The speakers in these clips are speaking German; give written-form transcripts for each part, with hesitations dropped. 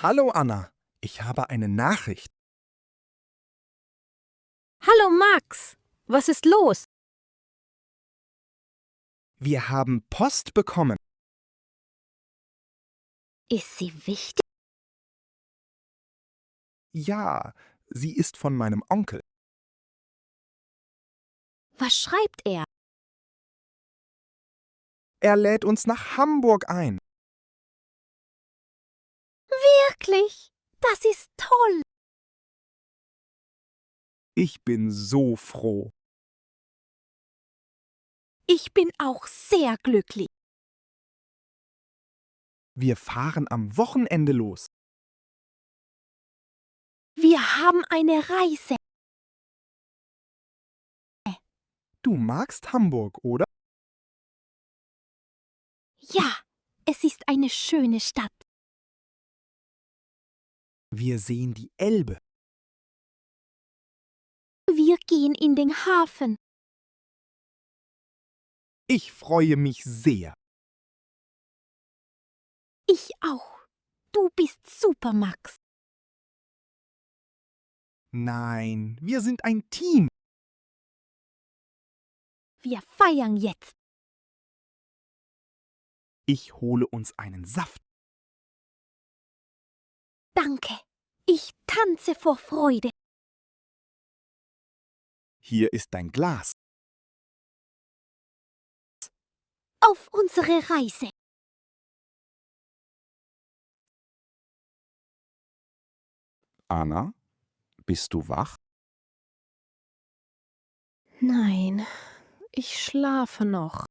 Hallo Anna, ich habe eine Nachricht. Hallo Max, was ist los? Wir haben Post bekommen. Ist sie wichtig? Ja, sie ist von meinem Onkel. Was schreibt er? Er lädt uns nach Hamburg ein. Wirklich? Das ist toll. Ich bin so froh. Ich bin auch sehr glücklich. Wir fahren am Wochenende los. Wir haben eine Reise. Du magst Hamburg, oder? Ja, es ist eine schöne Stadt. Wir sehen die Elbe. Wir gehen in den Hafen. Ich freue mich sehr. Ich auch. Du bist super, Max. Nein, wir sind ein Team. Wir feiern jetzt. Ich hole uns einen Saft. Danke. Ich tanze vor Freude. Hier ist dein Glas. Auf unsere Reise. Anna, bist du wach? Nein, ich schlafe noch.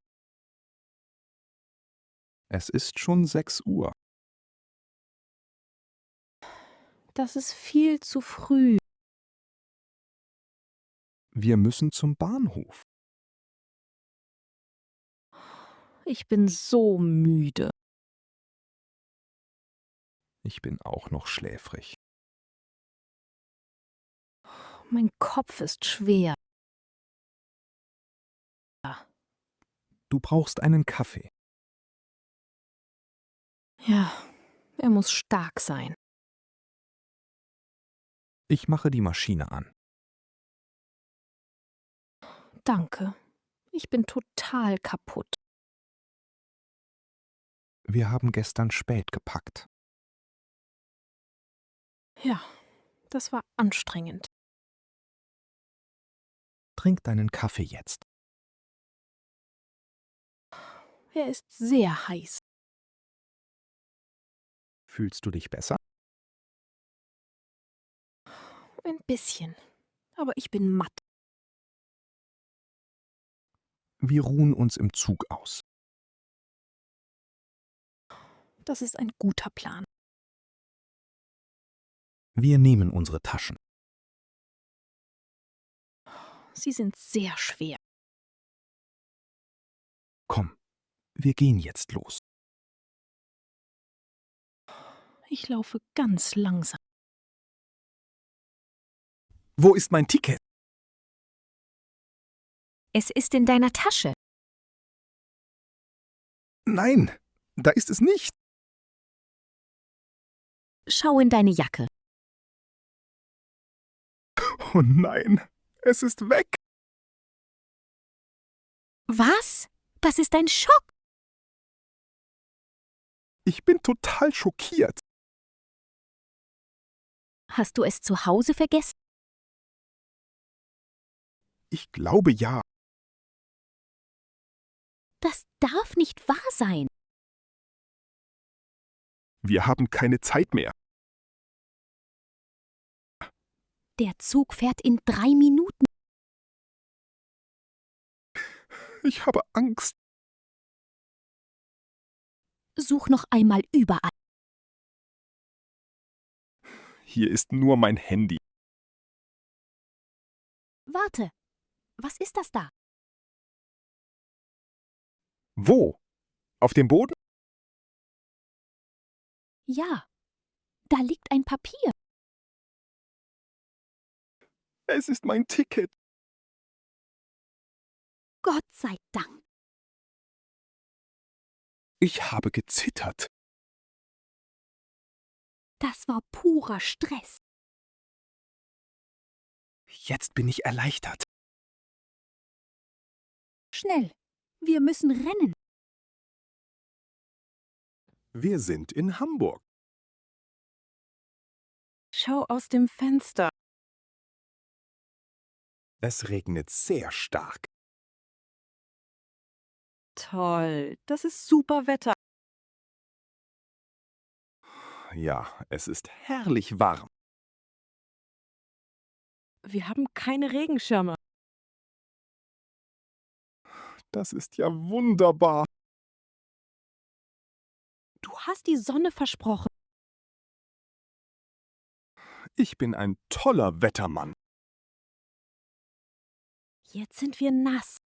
Es ist schon 6 Uhr. Das ist viel zu früh. Wir müssen zum Bahnhof. Ich bin so müde. Ich bin auch noch schläfrig. Mein Kopf ist schwer. Du brauchst einen Kaffee. Ja, er muss stark sein. Ich mache die Maschine an. Danke. Ich bin total kaputt. Wir haben gestern spät gepackt. Ja, das war anstrengend. Trink deinen Kaffee jetzt. Er ist sehr heiß. Fühlst du dich besser? Ein bisschen. Aber ich bin matt. Wir ruhen uns im Zug aus. Das ist ein guter Plan. Wir nehmen unsere Taschen. Sie sind sehr schwer. Komm, wir gehen jetzt los. Ich laufe ganz langsam. Wo ist mein Ticket? Es ist in deiner Tasche. Nein, da ist es nicht. Schau in deine Jacke. Oh nein, es ist weg. Was? Das ist ein Schock. Ich bin total schockiert. Hast du es zu Hause vergessen? Ich glaube ja. Das darf nicht wahr sein. Wir haben keine Zeit mehr. Der Zug fährt in 3 Minuten. Ich habe Angst. Such noch einmal überall. Hier ist nur mein Handy. Warte, was ist das da? Wo? Auf dem Boden? Ja, da liegt ein Papier. Es ist mein Ticket. Gott sei Dank. Ich habe gezittert. Das war purer Stress. Jetzt bin ich erleichtert. Schnell, wir müssen rennen. Wir sind in Hamburg. Schau aus dem Fenster. Es regnet sehr stark. Toll, das ist super Wetter. Ja, es ist herrlich warm. Wir haben keine Regenschirme. Das ist ja wunderbar. Du hast die Sonne versprochen. Ich bin ein toller Wettermann. Jetzt sind wir nass.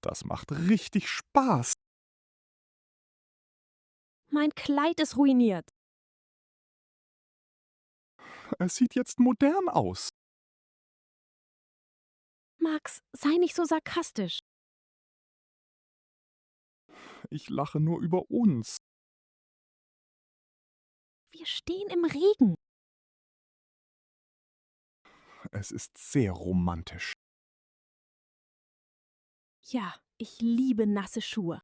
Das macht richtig Spaß. Mein Kleid ist ruiniert. Es sieht jetzt modern aus. Max, sei nicht so sarkastisch. Ich lache nur über uns. Wir stehen im Regen. Es ist sehr romantisch. Ja, ich liebe nasse Schuhe.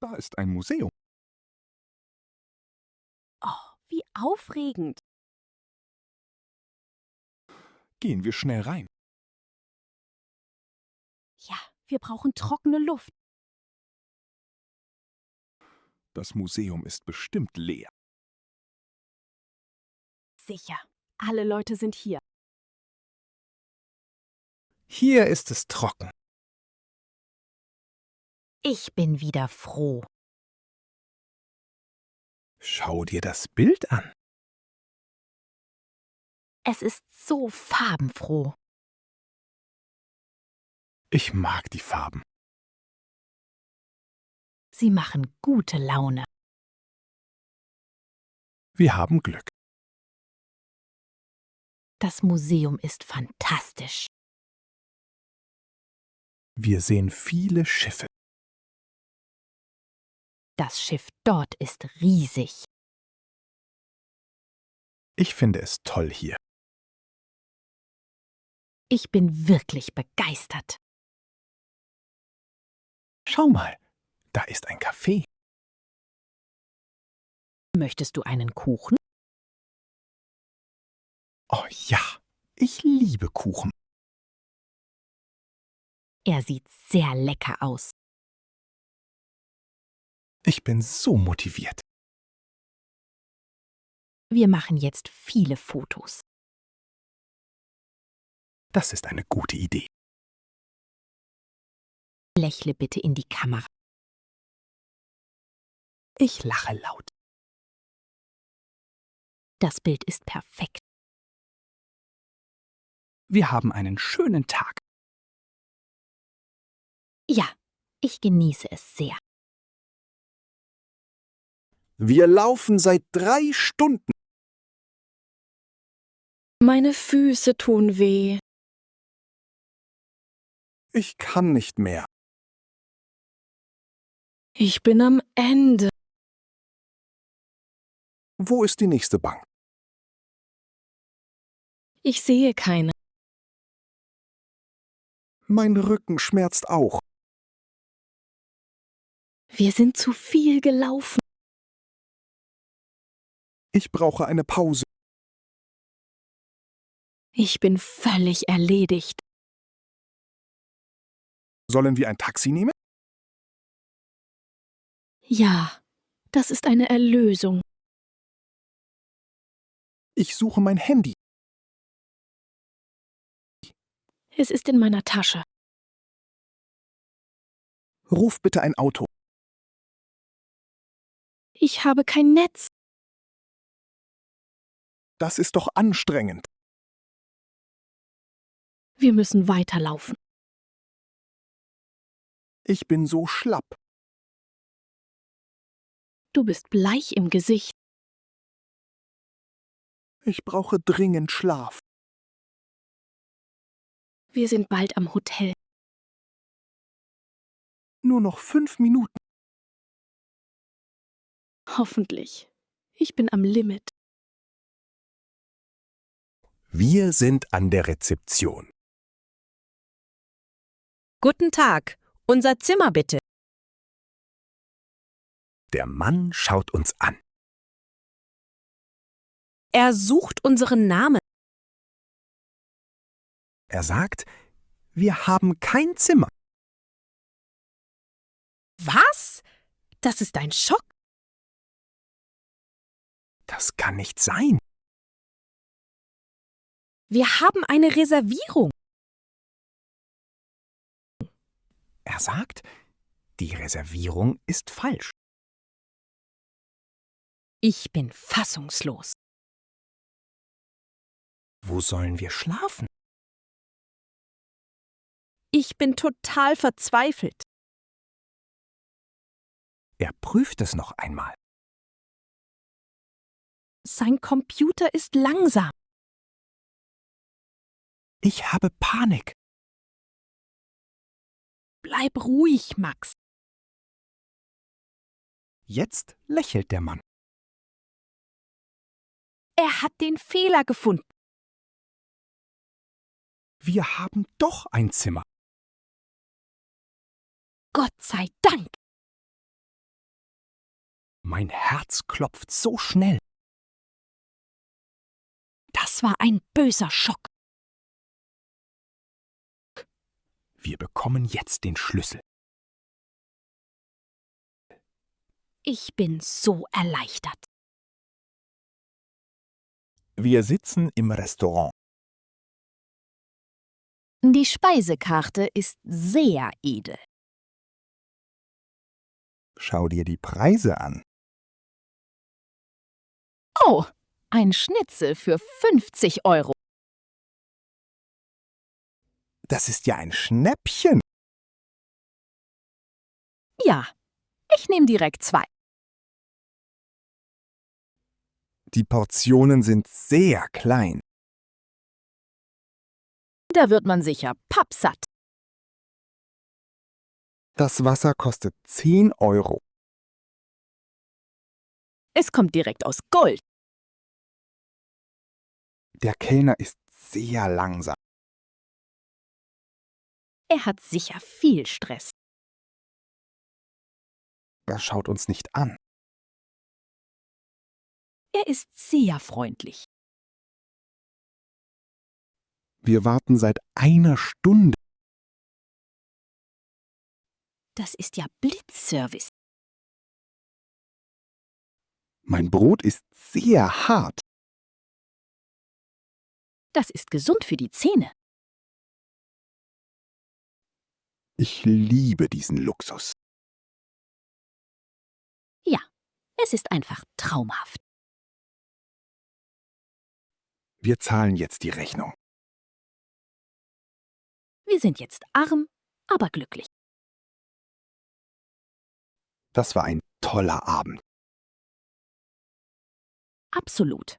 Da ist ein Museum. Oh, wie aufregend. Gehen wir schnell rein. Ja, wir brauchen trockene Luft. Das Museum ist bestimmt leer. Sicher, alle Leute sind hier. Hier ist es trocken. Ich bin wieder froh. Schau dir das Bild an. Es ist so farbenfroh. Ich mag die Farben. Sie machen gute Laune. Wir haben Glück. Das Museum ist fantastisch. Wir sehen viele Schiffe. Das Schiff dort ist riesig. Ich finde es toll hier. Ich bin wirklich begeistert. Schau mal, da ist ein Café. Möchtest du einen Kuchen? Oh ja, ich liebe Kuchen. Er sieht sehr lecker aus. Ich bin so motiviert. Wir machen jetzt viele Fotos. Das ist eine gute Idee. Lächle bitte in die Kamera. Ich lache laut. Das Bild ist perfekt. Wir haben einen schönen Tag. Ja, ich genieße es sehr. Wir laufen seit 3 Stunden. Meine Füße tun weh. Ich kann nicht mehr. Ich bin am Ende. Wo ist die nächste Bank? Ich sehe keine. Mein Rücken schmerzt auch. Wir sind zu viel gelaufen. Ich brauche eine Pause. Ich bin völlig erledigt. Sollen wir ein Taxi nehmen? Ja, das ist eine Erlösung. Ich suche mein Handy. Es ist in meiner Tasche. Ruf bitte ein Auto. Ich habe kein Netz. Das ist doch anstrengend. Wir müssen weiterlaufen. Ich bin so schlapp. Du bist bleich im Gesicht. Ich brauche dringend Schlaf. Wir sind bald am Hotel. Nur noch 5 Minuten. Hoffentlich. Ich bin am Limit. Wir sind an der Rezeption. Guten Tag. Unser Zimmer bitte. Der Mann schaut uns an. Er sucht unseren Namen. Er sagt, wir haben kein Zimmer. Was? Das ist ein Schock. Das kann nicht sein. Wir haben eine Reservierung. Er sagt, die Reservierung ist falsch. Ich bin fassungslos. Wo sollen wir schlafen? Ich bin total verzweifelt. Er prüft es noch einmal. Sein Computer ist langsam. Ich habe Panik. Bleib ruhig, Max. Jetzt lächelt der Mann. Er hat den Fehler gefunden. Wir haben doch ein Zimmer. Gott sei Dank. Mein Herz klopft so schnell. Das war ein böser Schock. Wir bekommen jetzt den Schlüssel. Ich bin so erleichtert. Wir sitzen im Restaurant. Die Speisekarte ist sehr edel. Schau dir die Preise an. Oh, ein Schnitzel für 50 €. Das ist ja ein Schnäppchen. Ja, ich nehme direkt 2. Die Portionen sind sehr klein. Da wird man sicher pappsatt. Das Wasser kostet 10 €. Es kommt direkt aus Gold. Der Kellner ist sehr langsam. Er hat sicher viel Stress. Er schaut uns nicht an. Er ist sehr freundlich. Wir warten seit einer Stunde. Das ist ja Blitzservice. Mein Brot ist sehr hart. Das ist gesund für die Zähne. Ich liebe diesen Luxus. Ja, es ist einfach traumhaft. Wir zahlen jetzt die Rechnung. Wir sind jetzt arm, aber glücklich. Das war ein toller Abend. Absolut.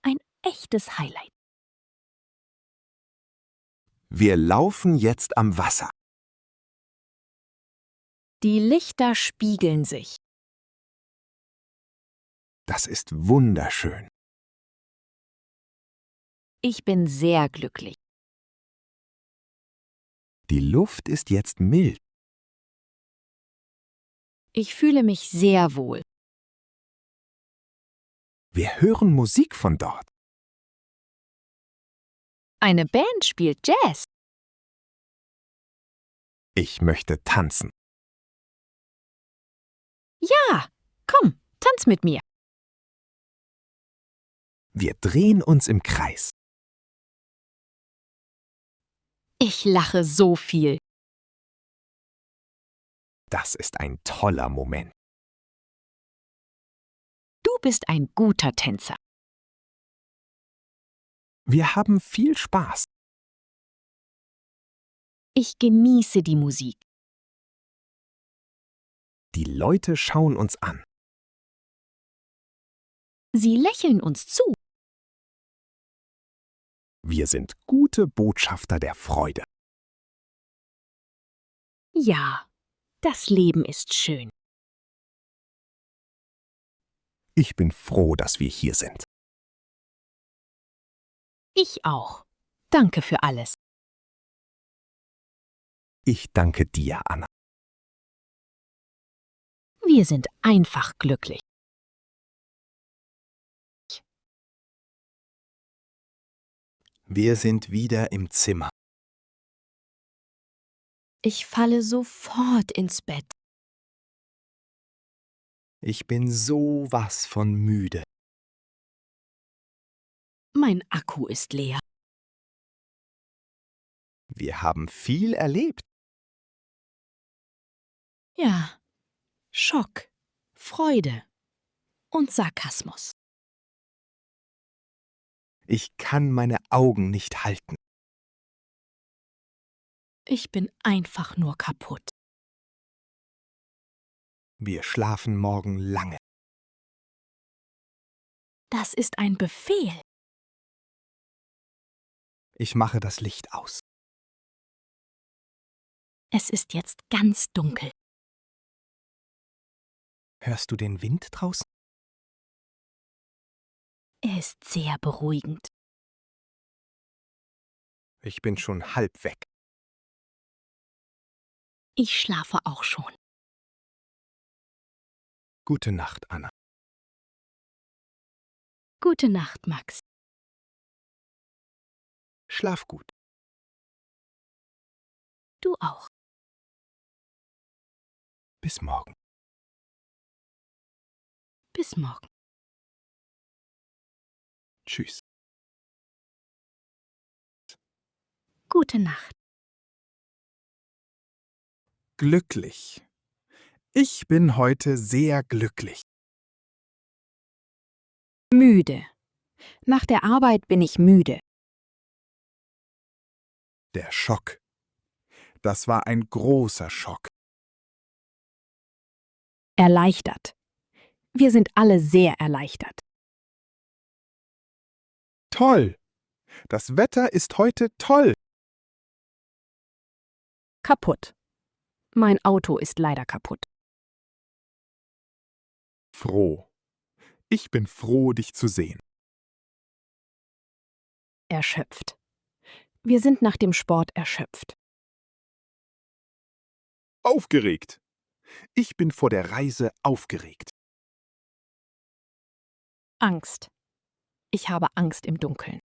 Ein echtes Highlight. Wir laufen jetzt am Wasser. Die Lichter spiegeln sich. Das ist wunderschön. Ich bin sehr glücklich. Die Luft ist jetzt mild. Ich fühle mich sehr wohl. Wir hören Musik von dort. Eine Band spielt Jazz. Ich möchte tanzen. Ja, komm, tanz mit mir. Wir drehen uns im Kreis. Ich lache so viel. Das ist ein toller Moment. Du bist ein guter Tänzer. Wir haben viel Spaß. Ich genieße die Musik. Die Leute schauen uns an. Sie lächeln uns zu. Wir sind gute Botschafter der Freude. Ja, das Leben ist schön. Ich bin froh, dass wir hier sind. Ich auch. Danke für alles. Ich danke dir, Anna. Wir sind einfach glücklich. Wir sind wieder im Zimmer. Ich falle sofort ins Bett. Ich bin sowas von müde. Mein Akku ist leer. Wir haben viel erlebt. Ja. Schock, Freude und Sarkasmus. Ich kann meine Augen nicht halten. Ich bin einfach nur kaputt. Wir schlafen morgen lange. Das ist ein Befehl. Ich mache das Licht aus. Es ist jetzt ganz dunkel. Hörst du den Wind draußen? Er ist sehr beruhigend. Ich bin schon halb weg. Ich schlafe auch schon. Gute Nacht, Anna. Gute Nacht, Max. Schlaf gut. Du auch. Bis morgen. Bis morgen. Tschüss. Gute Nacht. Glücklich. Ich bin heute sehr glücklich. Müde. Nach der Arbeit bin ich müde. Der Schock. Das war ein großer Schock. Erleichtert. Wir sind alle sehr erleichtert. Toll! Das Wetter ist heute toll. Kaputt. Mein Auto ist leider kaputt. Froh. Ich bin froh, dich zu sehen. Erschöpft. Wir sind nach dem Sport erschöpft. Aufgeregt. Ich bin vor der Reise aufgeregt. Angst. Ich habe Angst im Dunkeln.